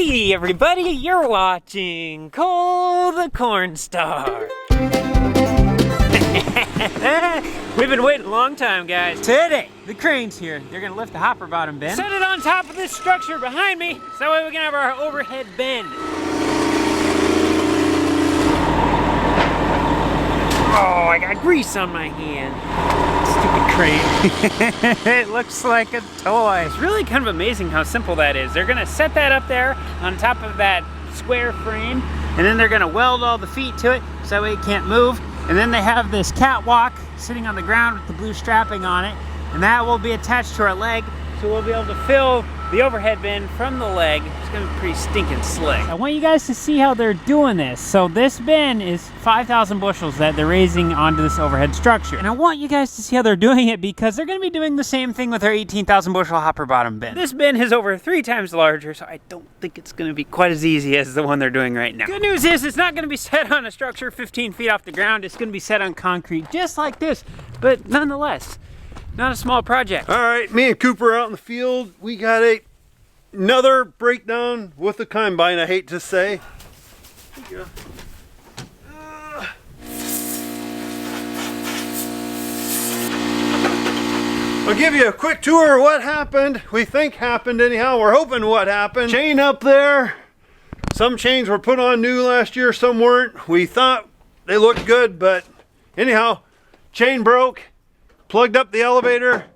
Hey everybody, you're watching Cole the Cornstar. We've been waiting a long time, guys. Today, the crane's here. They're gonna lift the hopper bottom bin, set it on top of this structure behind me, so that way we can have our overhead bin. Oh, I got grease on my hand. Stupid crane. It looks like a toy. It's really kind of amazing how simple that is. They're gonna set that up there on top of that square frame, and then they're gonna weld all the feet to it so that way it can't move. And then they have this catwalk sitting on the ground with the blue strapping on it, and that will be attached to our leg, so we'll be able to fill the overhead bin from the leg. It's gonna be pretty stinking slick. I want you guys to see how they're doing this. So this bin is 5,000 bushels that they're raising onto this overhead structure. And I want you guys to see how they're doing it because they're gonna be doing the same thing with our 18,000 bushel hopper bottom bin. This bin is over 3 times larger, so I don't think it's gonna be quite as easy as the one they're doing right now. Good news is it's not gonna be set on a structure 15 feet off the ground. It's gonna be set on concrete just like this, but nonetheless, not a small project. All right, me and Cooper out in the field. We got another breakdown with the combine, I hate to say. I'll give you a quick tour of what happened. We think happened anyhow. We're hoping what happened. Chain up there. Some chains were put on new last year, some weren't. We thought they looked good, but anyhow, chain broke. Plugged up the elevator,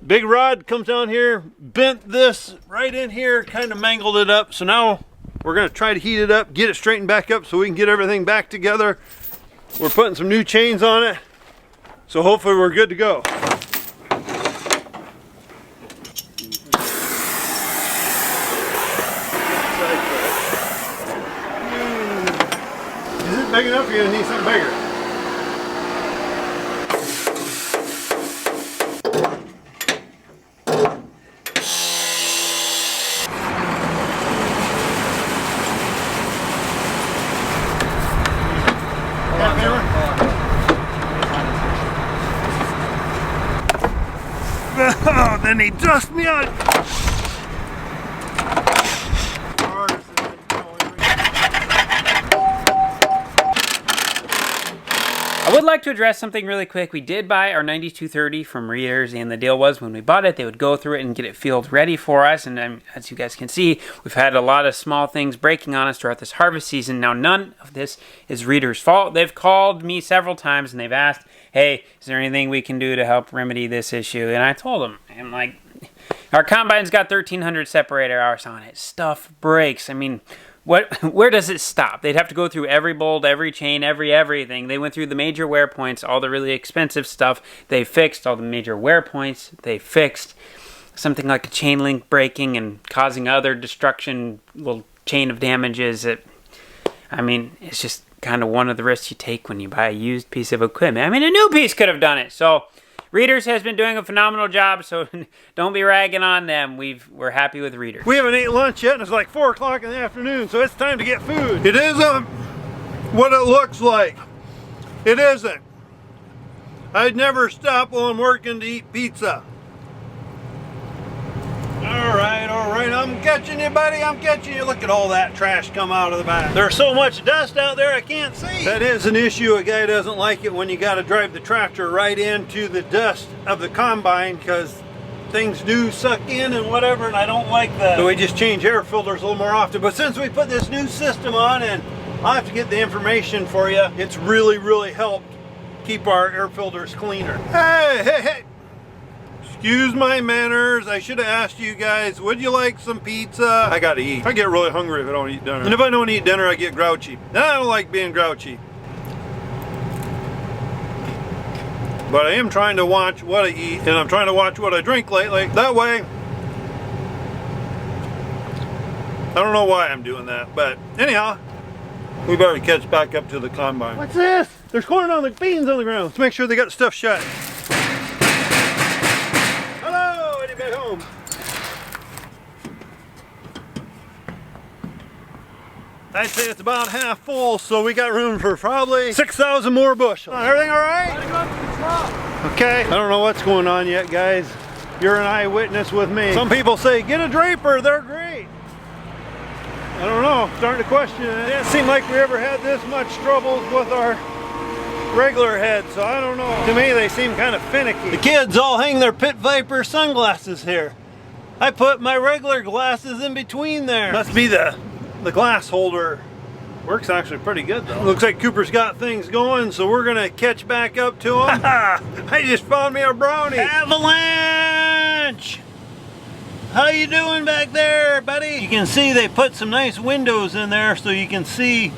big rod comes down here, bent this right in here, kind of mangled it up. So now we're gonna try to heat it up, get it straightened back up so we can get everything back together. We're putting some new chains on it, so hopefully we're good to go. Is it big enough or you need something bigger? Oh, then he dust me out. I would like to address something really quick. We did buy our 9230 from Readers, and the deal was when we bought it, they would go through it and get it field ready for us. And as you guys can see, we've had a lot of small things breaking on us throughout this harvest season. Now, none of this is Readers' fault. They've called me several times and they've asked, hey, is there anything we can do to help remedy this issue? And I told them, I'm like, our combine's got 1,300 separator hours on it. Stuff breaks. I mean, where does it stop? They'd have to go through every bolt, every chain, everything. They went through the major wear points, all the really expensive stuff they fixed, all the major wear points they fixed. Something like a chain link breaking and causing other destruction, little chain of damages. I mean, it's just kind of one of the risks you take when you buy a used piece of equipment. I mean, a new piece could have done it. So Readers has been doing a phenomenal job, so don't be ragging on them. We're happy with Readers. We haven't ate lunch yet, and it's like 4 o'clock in the afternoon, so it's time to get food. It isn't what it looks like. It isn't. I'd never stop while I'm working to eat pizza. All right, I'm catching you, buddy, I'm catching you. Look at all that trash come out of the back. There's so much dust out there I can't see. That is an issue. A guy doesn't like it when you got to drive the tractor right into the dust of the combine because things do suck in and whatever, and I don't like that. So we just change air filters a little more often. But since we put this new system on, and I'll have to get the information for you, it's really helped keep our air filters cleaner. Hey. Excuse my manners. I should have asked you guys, would you like some pizza? I gotta eat. I get really hungry if I don't eat dinner. And if I don't eat dinner, I get grouchy. And I don't like being grouchy. But I am trying to watch what I eat, and I'm trying to watch what I drink lately. That way, I don't know why I'm doing that, but anyhow, we better catch back up to the combine. What's this? There's corn on the beans on the ground. Let's make sure they got the stuff shut. At home. I'd say it's about half full, so we got room for probably 6,000 more bushels. Everything all right? Okay. I don't know what's going on yet, guys. You're an eyewitness with me. Some people say, get a draper, they're great. know, starting to question it. It didn't seem like we ever had this much troubles with our regular heads, so I don't know. To me, they seem kind of finicky. The kids all hang their Pit Viper sunglasses here. I put my regular glasses in between there. Must be the glass holder. Works actually pretty good though. Looks like Cooper's got things going, so we're gonna catch back up to him. I just found me a brownie. Avalanche! How you doing back there, buddy? You can see they put some nice windows in there so you can see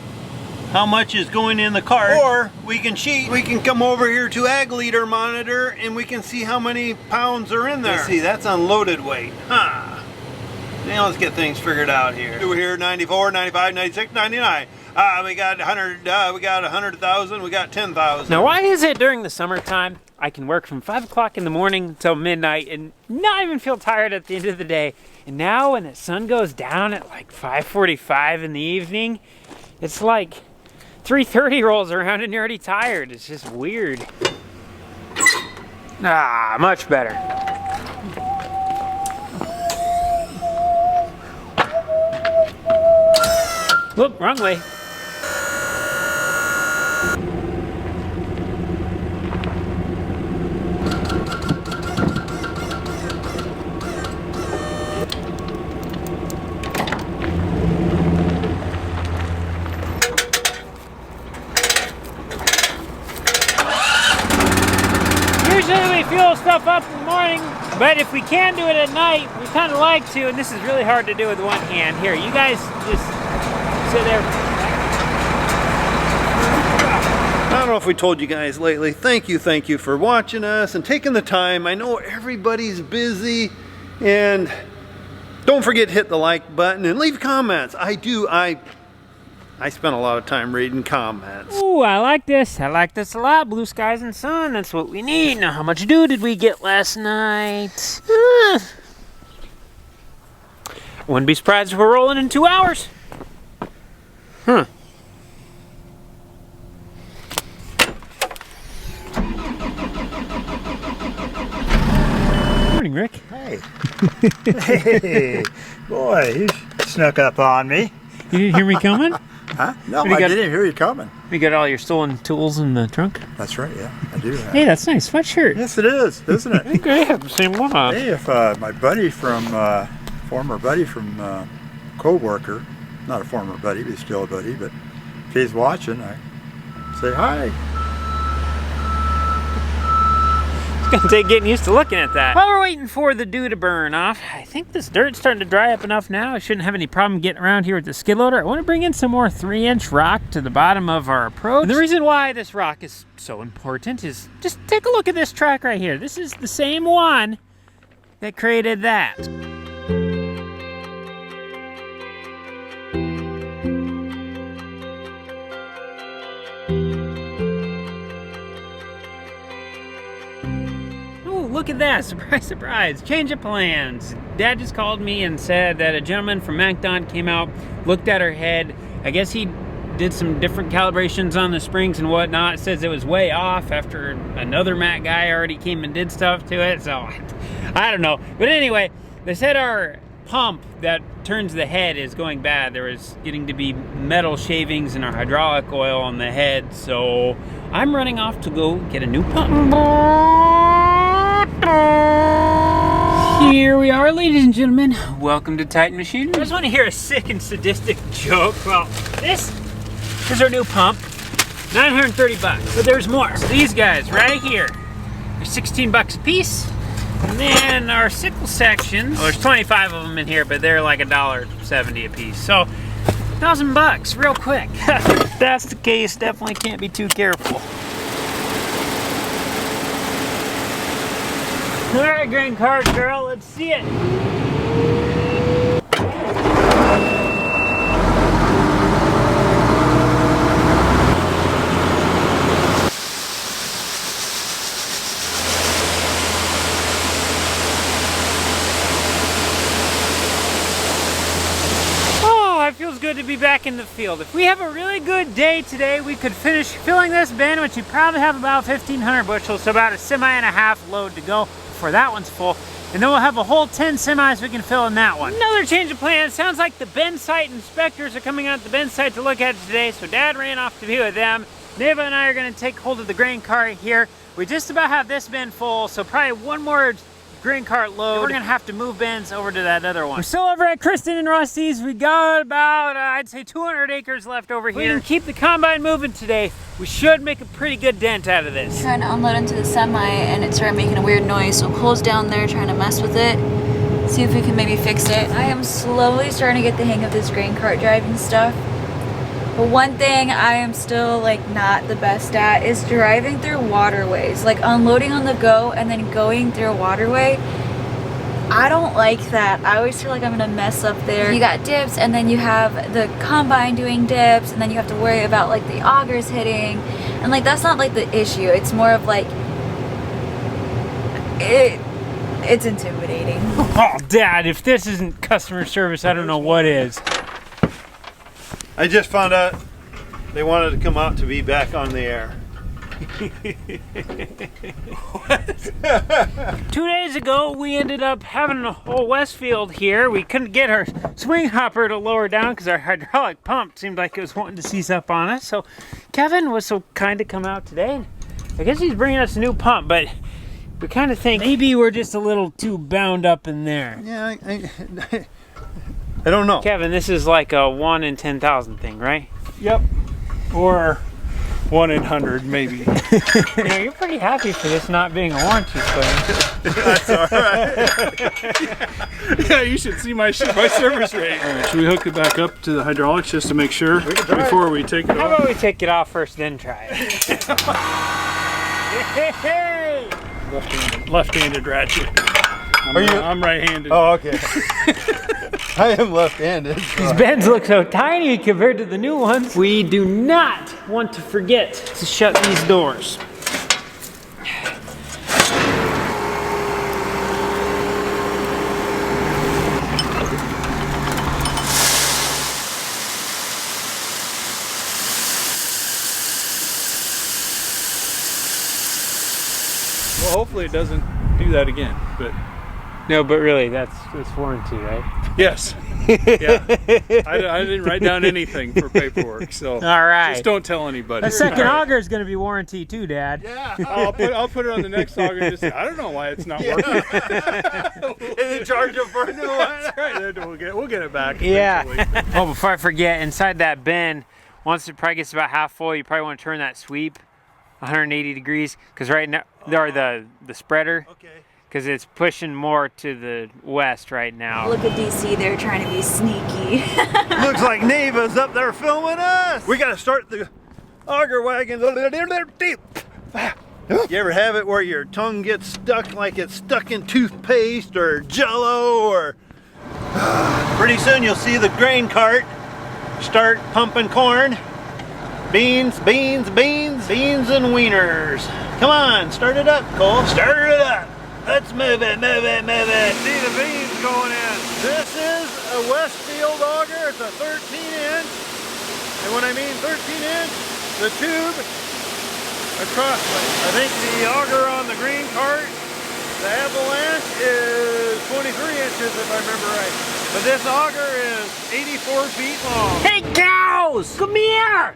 how much is going in the cart. Or we can cheat. We can come over here to Ag Leader Monitor and we can see how many pounds are in there. Let's see, that's unloaded weight. Huh. Now let's get things figured out here. We're here 94, 95, 96, 99. We got 100, we got 100,000, we got 10,000. Now why is it during the summertime I can work from 5 o'clock in the morning until midnight and not even feel tired at the end of the day? And now when the sun goes down at like 5:45 in the evening, it's like 3:30 rolls around and you're already tired. It's just weird. Ah, much better. Whoop, wrong way. Usually we fuel stuff up in the morning, but if we can do it at night, we kind of like to, and this is really hard to do with one hand. Here, you guys just sit there. I don't know if we told you guys lately, thank you for watching us and taking the time. I know everybody's busy, and don't forget to hit the like button and leave comments. I spent a lot of time reading comments. Ooh, I like this. I like this a lot. Blue skies and sun, that's what we need. Now, how much dew did we get last night? Wouldn't be surprised if we're rolling in 2 hours. Huh. Morning, Rick. Hey. Hey. Boy, you snuck up on me. You didn't hear me coming? Huh? No, I didn't hear you coming. You got all your stolen tools in the trunk? That's right, yeah. I do that. Hey, that's nice. Sweatshirt. Yes, it is, isn't it? I think I have the same one on. Hey, if my buddy from, former buddy from co-worker, not a former buddy, but he's still a buddy, but if he's watching, I say hi. It's gonna take getting used to looking at that. While we're waiting for the dew to burn off, I think this dirt's starting to dry up enough now. I shouldn't have any problem getting around here with the skid loader. I want to bring in some more 3-inch rock to the bottom of our approach. And the reason why this rock is so important is just take a look at this track right here. This is the same one that created that. Look at that, surprise, surprise, change of plans. Dad just called me and said that a gentleman from MacDon came out, looked at her head. I guess he did some different calibrations on the springs and whatnot. It says it was way off after another Mac guy already came and did stuff to it, so I don't know. But anyway, they said our pump that turns the head is going bad. There was getting to be metal shavings in our hydraulic oil on the head, so I'm running off to go get a new pump. Here we are, ladies and gentlemen. Welcome to Titan Machinery. I just want to hear a sick and sadistic joke. Well, this is our new pump, 930 bucks, but there's more. So these guys right here, they're 16 bucks a piece. And then our sickle sections, well, there's 25 of them in here, but they're like $1.70 a piece. So 1,000 bucks, real quick. If that's the case, definitely can't be too careful. All right, grain cart girl, let's see it. Oh, it feels good to be back in the field. If we have a really good day today, we could finish filling this bin, which we probably have about 1,500 bushels, so about a semi and a half load to go. Before that one's full. and then we'll have a whole 10 semis we can fill in that one. Another change of plans. Sounds like the bin site inspectors are coming out to the bin site to look at it today, so Dad ran off to be with them. Neva and I are gonna take hold of the grain cart here. We just about have this bin full, so probably one more grain cart load. We're gonna have to move bins over to that other one. We're still over at Kristin and Rusty's. We got about, I'd say 200 acres left over here. We can keep the combine moving today. We should make a pretty good dent out of this. Trying to unload into the semi and it started making a weird noise, so Cole's down there trying to mess with it. See if we can maybe fix it. I am slowly starting to get the hang of this grain cart driving stuff. But one thing I am still like not the best at is driving through waterways. Like unloading on the go and then going through a waterway. I don't like that. I always feel like I'm gonna mess up there. You got dips and then you have the combine doing dips and then you have to worry about like the augers hitting. And like that's not like the issue. It's more of like, it's intimidating. Oh, Dad, if this isn't customer service, I don't know what is. I just found out they wanted to come out to be back on the air. 2 days ago, we ended up having a whole Westfield here. We couldn't get our swing hopper to lower down because our hydraulic pump seemed like it was wanting to seize up on us. So Kevin was so kind to come out today. I guess he's bringing us a new pump, but we kind of think maybe we're just a little too bound up in there. Yeah, I don't know. Kevin, this is like a 1 in 10,000 thing, right? Yep. Or 1 in 100, maybe. You know, you're pretty happy for this not being a warranty claim. That's all right. Yeah, you should see my service rate. All right, should we hook it back up to the hydraulics just to make sure before we take it How off? about we take it off first, then try it? Hey! Left-handed ratchet. I'm right-handed. Oh, okay. I am left-handed. These beds look so tiny compared to the new ones. We do not want to forget to shut these doors. Well, hopefully it doesn't do that again, but... No, but really, that's warranty, right? Yes. Yeah. I didn't write down anything for paperwork, so All right. just don't tell anybody. The second auger is going to be warranty too, Dad. Yeah. I'll put it on the next auger and just say, I don't know why it's not working. And then charge them for a new one. That's right. Then we'll get it back. Yeah. Eventually. Oh, before I forget, inside that bin, once it probably gets about half full, you probably want to turn that sweep 180 degrees, because right now, or the spreader. Okay. Because it's pushing more to the west right now. Look at DC, they're trying to be sneaky. Looks like Neva's up there filming us. We got to start the auger wagon. You ever have it where your tongue gets stuck like it's stuck in toothpaste or Jell-O or... Pretty soon you'll see the grain cart start pumping corn. Beans, beans, beans, beans and wieners. Come on, start it up, Cole. Start it up. Let's move it, move it, move it. See the beans going in. This is a Westfield auger. It's a 13-inch. And when I mean 13-inch, the tube across, I think the auger on the green cart, the Avalanche, is 23 inches if I remember right. But this auger is 84 feet long. Hey, cows! Come here!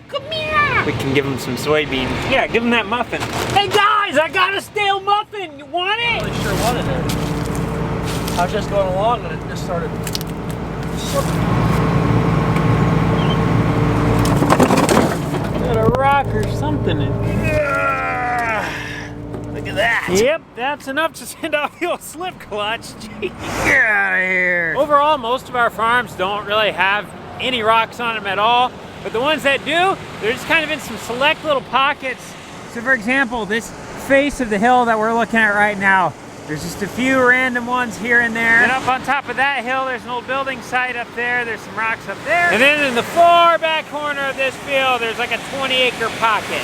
Come here! We can give them some soybeans. Yeah, give them that muffin. Hey guys, I got a stale muffin. You want it? I sure wanted it. I was just going along and it just started. Got a rock or something in it. Look at that. Yep, that's enough to send off the old slip clutch. Get out of here. Overall, most of our farms don't really have any rocks on them at all. But the ones that do, they're just kind of in some select little pockets. So for example, this face of the hill that we're looking at right now, there's just a few random ones here and there. Then up on top of that hill, there's an old building site up there. There's some rocks up there. And then in the far back corner of this field, there's like a 20-acre pocket.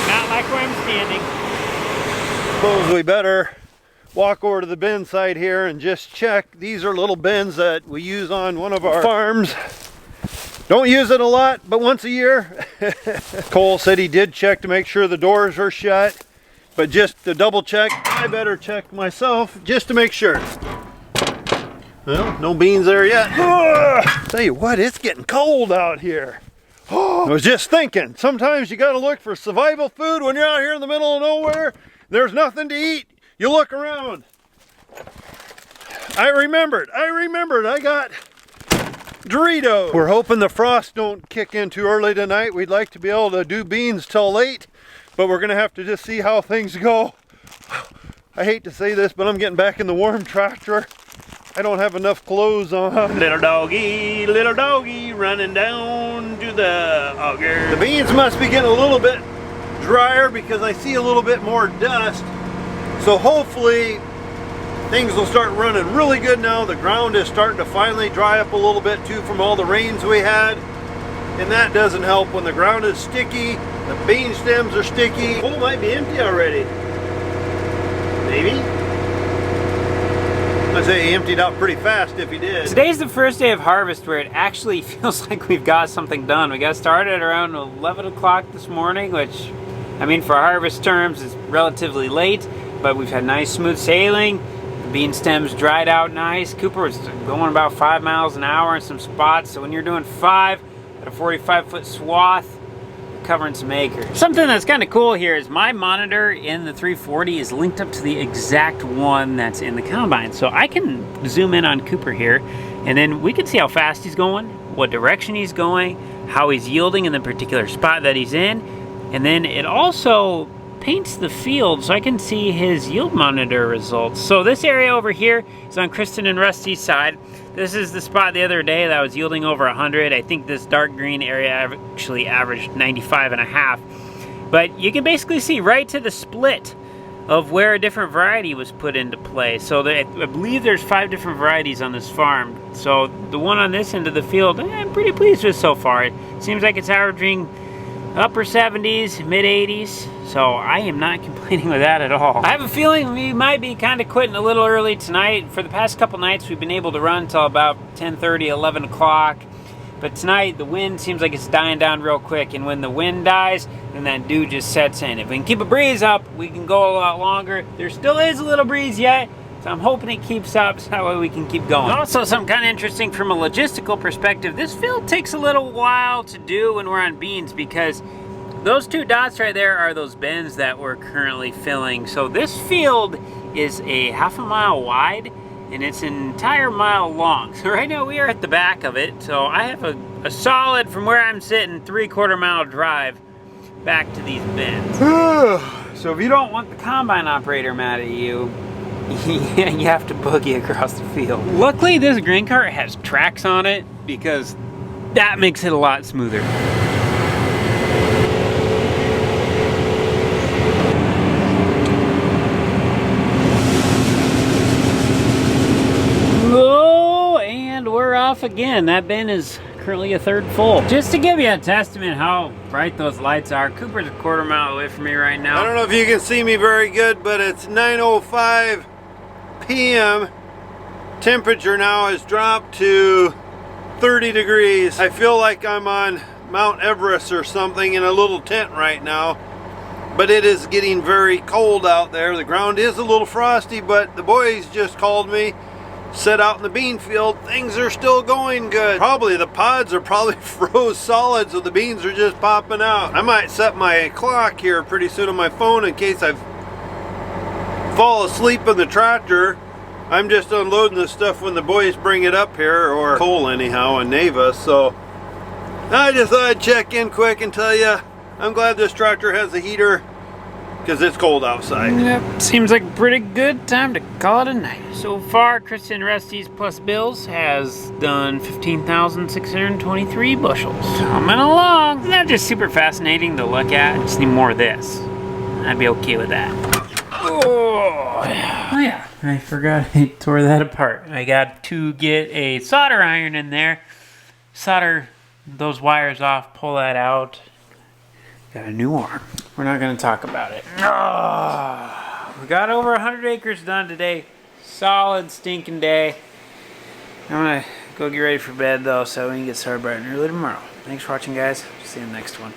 Not like where I'm standing. Suppose we better walk over to the bin site here and just check. These are little bins that we use on one of our farms. Don't use it a lot, but once a year. Cole said he did check to make sure the doors are shut. But just to double check, I better check myself just to make sure. Well, no beans there yet. Tell you what, it's getting cold out here. I was just thinking, sometimes you gotta look for survival food when you're out here in the middle of nowhere. There's nothing to eat. You look around. I remembered, I got Doritos. We're hoping the frost don't kick in too early tonight. We'd like to be able to do beans till late, but we're gonna have to just see how things go. I hate to say this, but I'm getting back in the warm tractor. I don't have enough clothes on. Little doggy running down to the auger. The beans must be getting a little bit drier because I see a little bit more dust. So hopefully things will start running really good now. The ground is starting to finally dry up a little bit too from all the rains we had. And that doesn't help when the ground is sticky, the bean stems are sticky. Pool might be empty already. Maybe. I'd say he emptied out pretty fast if he did. Today's the first day of harvest where it actually feels like we've got something done. We got started around 11 o'clock this morning, which, I mean, for harvest terms, is relatively late, but we've had nice smooth sailing. The bean stems dried out nice. Cooper was going about 5 miles an hour in some spots, so when you're doing 5 at a 45-foot swath, covering some acres. Something that's kind of cool here is my monitor in the 340 is linked up to the exact one that's in the combine. So I can zoom in on Cooper here, and then we can see how fast he's going, what direction he's going, how he's yielding in the particular spot that he's in. And then it also paints the field so I can see his yield monitor results. So this area over here is on Kristin and Rusty's side. This is the spot the other day that was yielding over 100. I think this dark green area actually averaged 95.5. But you can basically see right to the split of where a different variety was put into play. So I believe there's 5 different varieties on this farm. So the one on this end of the field, I'm pretty pleased with so far. It seems like it's averaging upper 70s, mid 80s. So I am not complaining with that at all. I have a feeling we might be kind of quitting a little early tonight. For the past couple nights, we've been able to run till about 10:30, 11 o'clock. But tonight, the wind seems like it's dying down real quick. And when the wind dies, then that dew just sets in. If we can keep a breeze up, we can go a lot longer. There still is a little breeze yet, so I'm hoping it keeps up so that way we can keep going. Also, something kind of interesting from a logistical perspective, this field takes a little while to do when we're on beans because those 2 dots right there are those bends that we're currently filling. So this field is a half a mile wide and it's an entire mile long. So right now we are at the back of it. So I have a solid, from where I'm sitting, 3/4 mile drive back to these bends. So if you don't want the combine operator mad at you, you have to boogie across the field. Luckily this grain cart has tracks on it because that makes it a lot smoother. Oh, and we're off again. That bin is currently a 1/3 full. Just to give you a testament how bright those lights are, Cooper's a 1/4 mile away from me right now. I don't know if you can see me very good, but it's 9:05 p.m. Temperature now has dropped to 30 degrees. I feel like I'm on Mount Everest or something in a little tent right now. But it is getting very cold out there. The ground is a little frosty, but the boys just called me, said out in the bean field, things are still going good. Probably the pods are probably froze solid, so the beans are just popping out. I might set my clock here pretty soon on my phone in case I fall asleep in the tractor. I'm just unloading this stuff when the boys bring it up here, or Cole anyhow, in Neva. So I just thought I'd check in quick and tell you, I'm glad this tractor has a heater because it's cold outside. Yep, seems like a pretty good time to call it a night. So far, Kristin Rusty's plus bills has done 15,623 bushels. Coming along. Isn't that just super fascinating to look at? Just need more of this. I'd be okay with that. Oh yeah, I forgot I tore that apart. I got to get a solder iron in there, solder those wires off, pull that out. Got a new arm. We're not going to talk about it. Oh, we got over 100 acres done today. Solid stinking day. I'm going to go get ready for bed though, so we can get started bright and early tomorrow. Thanks for watching, guys. See you in the next one.